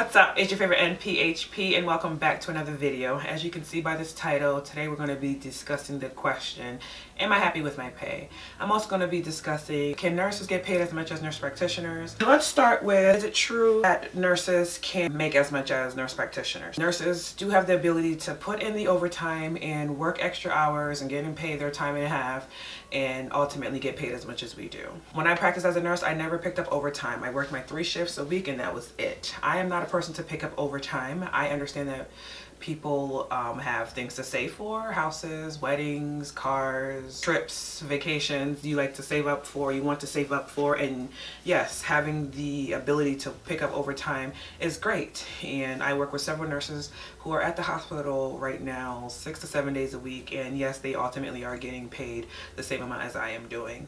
What's up? It's your favorite NPHP and welcome back to another video. As you can see by this title, today we're going to be discussing the question, am I happy with my pay? I'm also going to be discussing, can nurses get paid as much as nurse practitioners? So let's start with, is it true that nurses can't make as much as nurse practitioners? Nurses do have the ability to put in the overtime and work extra hours and get paid their time and a half and ultimately get paid as much as we do. When I practiced as a nurse, I never picked up overtime. I worked my 3 shifts a week and that was it. I am not a person to pick up overtime. I understand that people have things to save for, houses, weddings, cars, trips, vacations you like to save up for, you want to save up for, and yes, having the ability to pick up overtime is great. And I work with several nurses who are at the hospital right now 6 to 7 days a week, and yes, they ultimately are getting paid the same amount as I am doing.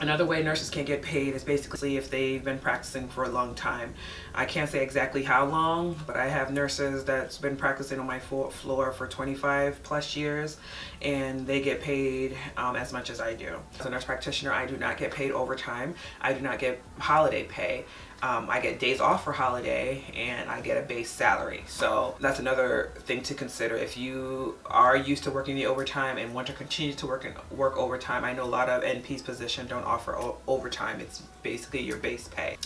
Another way nurses can get paid is basically if they've been practicing for a long time. I can't say exactly how long, but I have nurses that's been practicing on my floor for 25 plus years, and they get paid as much as I do. As a nurse practitioner, I do not get paid overtime. I do not get holiday pay. I get days off for holiday and I get a base salary. So that's another thing to consider. If you are used to working the overtime and want to continue to work overtime, I know a lot of NP's positions don't offer overtime. It's basically your base pay.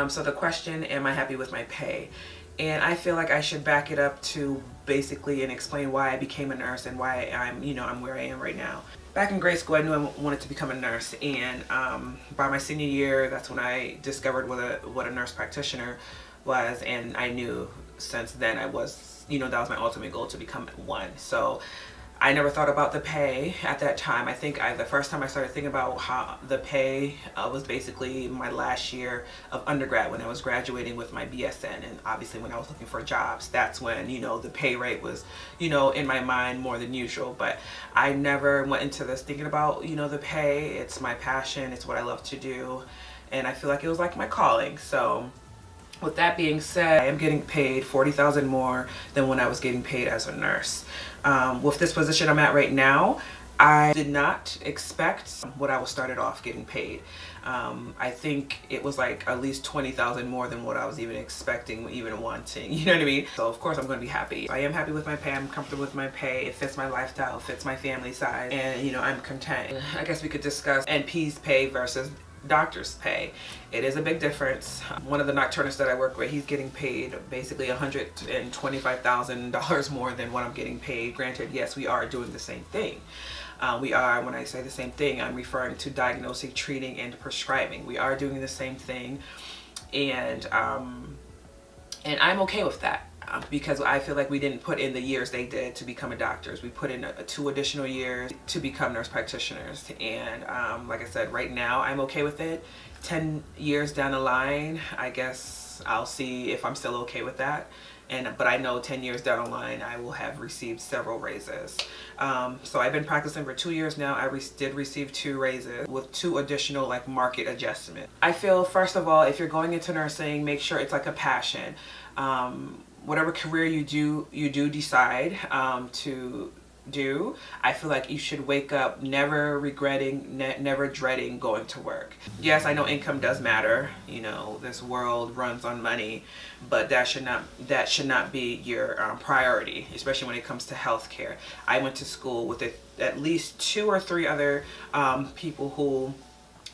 So the question, am I happy with my pay? And I feel like I should back it up to basically and explain why I became a nurse and why I'm where I am right now. Back in grade school, I knew I wanted to become a nurse, and by my senior year, that's when I discovered what a nurse practitioner was, and I knew since then that was my ultimate goal, to become one. So I never thought about the pay at that time. I think the first time I started thinking about how the pay was basically my last year of undergrad, when I was graduating with my BSN, and obviously when I was looking for jobs, that's when the pay rate was in my mind more than usual. But I never went into this thinking about the pay. It's my passion, it's what I love to do, and I feel like it was like my calling. So with that being said, I am getting paid $40,000 more than when I was getting paid as a nurse. With this position I'm at right now, I did not expect what I was started off getting paid. I think it was like at least $20,000 more than what I was even expecting, even wanting, you know what I mean? So of course I'm going to be happy. I am happy with my pay, I'm comfortable with my pay, it fits my lifestyle, it fits my family size, and I'm content. I guess we could discuss NP's pay versus doctor's pay. It is a big difference. One of the nocturnists that I work with, he's getting paid basically $125,000 more than what I'm getting paid. Granted, yes, we are doing the same thing. We are, when I say the same thing, I'm referring to diagnosing, treating, and prescribing. We are doing the same thing, and I'm okay with that. Because I feel like we didn't put in the years they did to become doctors. We put in 2 additional years to become nurse practitioners. And like I said, right now I'm okay with it. 10 years down the line, I guess I'll see if I'm still okay with that. But I know 10 years down the line, I will have received several raises. So I've been practicing for 2 years now. I did receive 2 raises with 2 additional market adjustments. I feel, first of all, if you're going into nursing, make sure it's like a passion. Whatever career you do decide to do, I feel like you should wake up never regretting, never dreading going to work. Yes, I know income does matter. This world runs on money, but that should not be your priority, especially when it comes to healthcare. I went to school with at least 2 or 3 other people who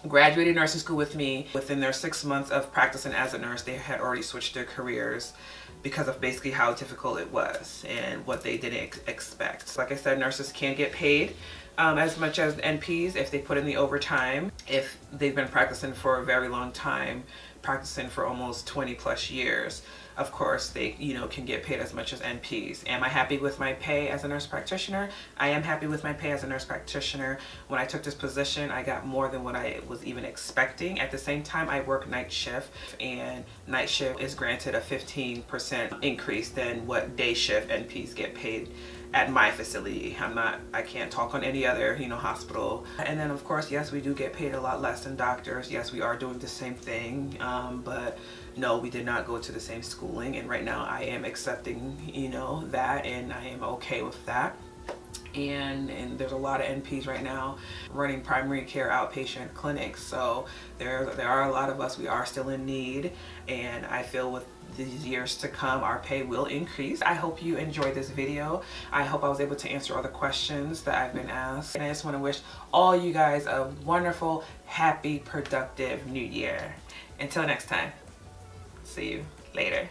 graduated nursing school with me. Within their 6 months of practicing as a nurse, they had already switched their careers because of basically how difficult it was and what they didn't expect. Like I said, nurses can get paid as much as NPs if they put in the overtime, if they've been practicing for a very long time, practicing for almost 20 plus years. Of course, they can get paid as much as NPs. Am I happy with my pay as a nurse practitioner? I am happy with my pay as a nurse practitioner. When I took this position, I got more than what I was even expecting. At the same time, I work night shift, and night shift is granted a 15% increase than what day shift NPs get paid at my facility. I can't talk on any other, you know, hospital. And then of course, yes, we do get paid a lot less than doctors. Yes, we are doing the same thing, but no, we did not go to the same schooling. And right now I am accepting, you know, that, and I am okay with that. And there's a lot of NPs right now running primary care outpatient clinics, so there are a lot of us. We are still in need, and I feel with these years to come our pay will increase. I hope you enjoyed this video. I hope I was able to answer all the questions that I've been asked, and I just want to wish all you guys a wonderful, happy, productive new year. Until next time, see you later.